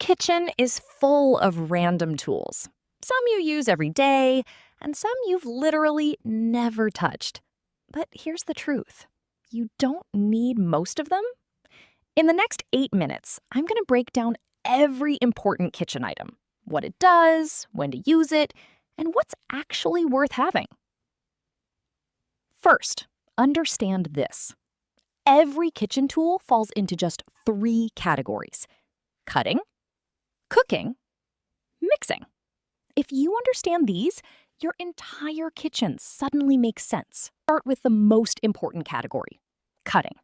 kitchen is full of random tools. Some you use every day, and some you've literally never touched. But here's the truth. You don't need most of them. In the next 8 minutes, I'm going to break down every important kitchen item, what it does, when to use it, and what's actually worth having. First, understand this. Every kitchen tool falls into just 3 categories: cutting, cooking, mixing. If you understand these, your entire kitchen suddenly makes sense. Start with the most important category: cutting.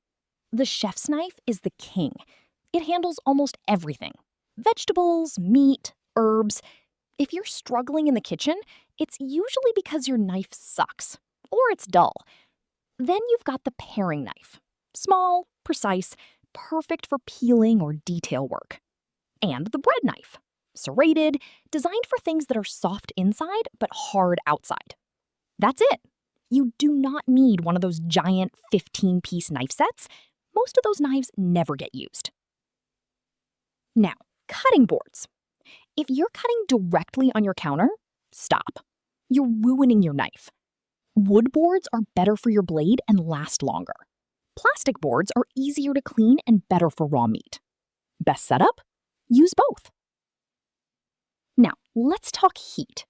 The chef's knife is the king. It handles almost everything: vegetables, meat, herbs. If you're struggling in the kitchen, it's usually because your knife sucks or it's dull. Then you've got the paring knife. Small, precise, perfect for peeling or detail work. And the bread knife. Serrated, designed for things that are soft inside but hard outside. That's it. You do not need one of those giant 15-piece knife sets. Most of those knives never get used. Now, cutting boards. If you're cutting directly on your counter, stop. You're ruining your knife. Wood boards are better for your blade and last longer. Plastic boards are easier to clean and better for raw meat. Best setup? Use both. Now, let's talk heat.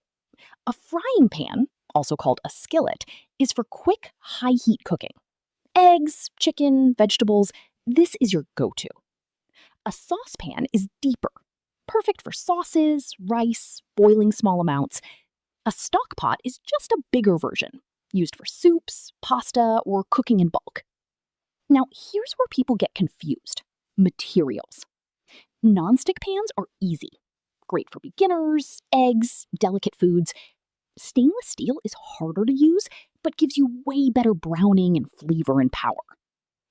A frying pan, also called a skillet, is for quick, high-heat cooking. Eggs, chicken, vegetables, this is your go-to. A saucepan is deeper, perfect for sauces, rice, boiling small amounts. A stock pot is just a bigger version, used for soups, pasta, or cooking in bulk. Now, here's where people get confused. Materials. Non-stick pans are easy. Great for beginners, eggs, delicate foods. Stainless steel is harder to use, but gives you way better browning and flavor and power.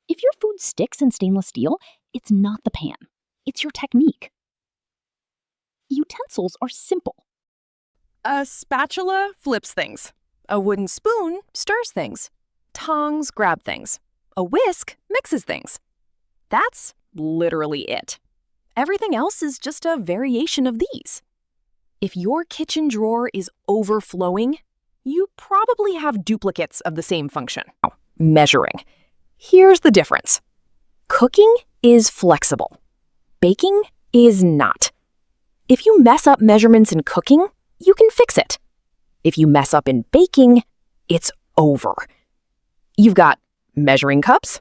If your food sticks in stainless steel, it's not the pan. It's your technique. Utensils are simple. A spatula flips things. A wooden spoon stirs things. Tongs grab things. A whisk mixes things. That's literally it. Everything else is just a variation of these. If your kitchen drawer is overflowing, you probably have duplicates of the same function. Now, measuring. Here's the difference. Cooking is flexible. Baking is not. If you mess up measurements in cooking, you can fix it. If you mess up in baking, it's over. You've got measuring cups,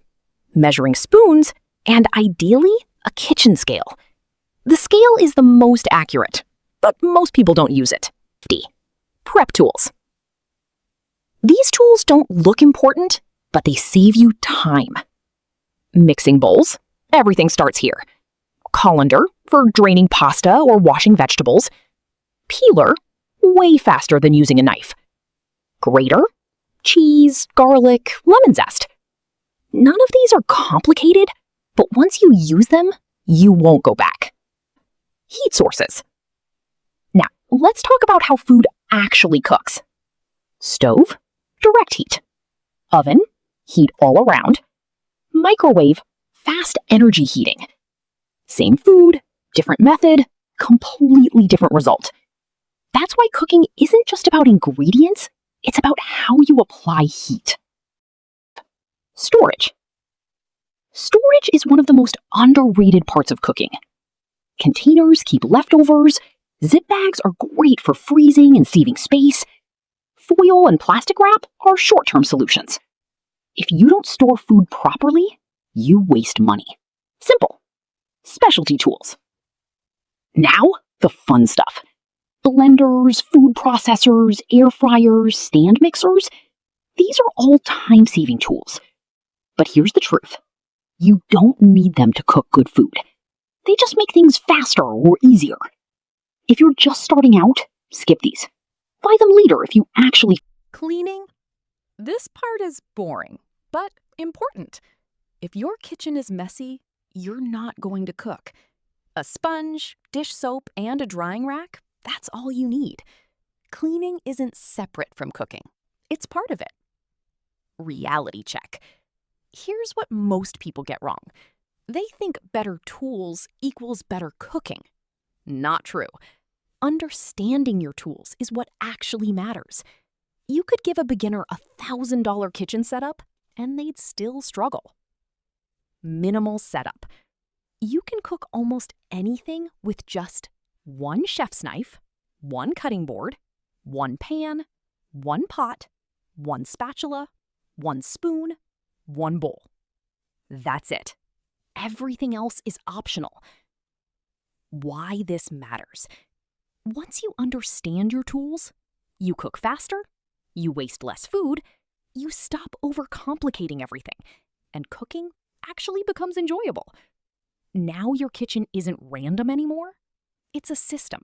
measuring spoons, and ideally, a kitchen scale. The scale is the most accurate, but most people don't use it. Prep tools. These tools don't look important, but they save you time. Mixing bowls. Everything starts here. Colander for draining pasta or washing vegetables. Peeler, way faster than using a knife. Grater, cheese, garlic, lemon zest. None of these are complicated, but once you use them, you won't go back. Heat sources. Now, let's talk about how food actually cooks. Stove, direct heat. Oven, heat all around. Microwave, fast energy heating. Same food, different method, completely different result. That's why cooking isn't just about ingredients, it's about how you apply heat. Storage. Storage is one of the most underrated parts of cooking. Containers keep leftovers. Zip bags are great for freezing and saving space. Foil and plastic wrap are short-term solutions. If you don't store food properly, you waste money. Simple. Specialty tools. Now, the fun stuff. Blenders, food processors, air fryers, stand mixers. These are all time-saving tools. But here's the truth. You don't need them to cook good food. They just make things faster or easier. If you're just starting out, skip these. Buy them later if you actually... Cleaning? This part is boring, but important. If your kitchen is messy, you're not going to cook. A sponge, dish soap, and a drying rack, that's all you need. Cleaning isn't separate from cooking. It's part of it. Reality check. Here's what most people get wrong. They think better tools equals better cooking. Not true. Understanding your tools is what actually matters. You could give a beginner a $1,000 kitchen setup, and they'd still struggle. Minimal setup. You can cook almost anything with just one chef's knife, one cutting board, one pan, one pot, one spatula, one spoon, one bowl. That's it. Everything else is optional. Why this matters. Once you understand your tools, you cook faster, you waste less food, you stop overcomplicating everything, and cooking actually becomes enjoyable. Now your kitchen isn't random anymore. It's a system.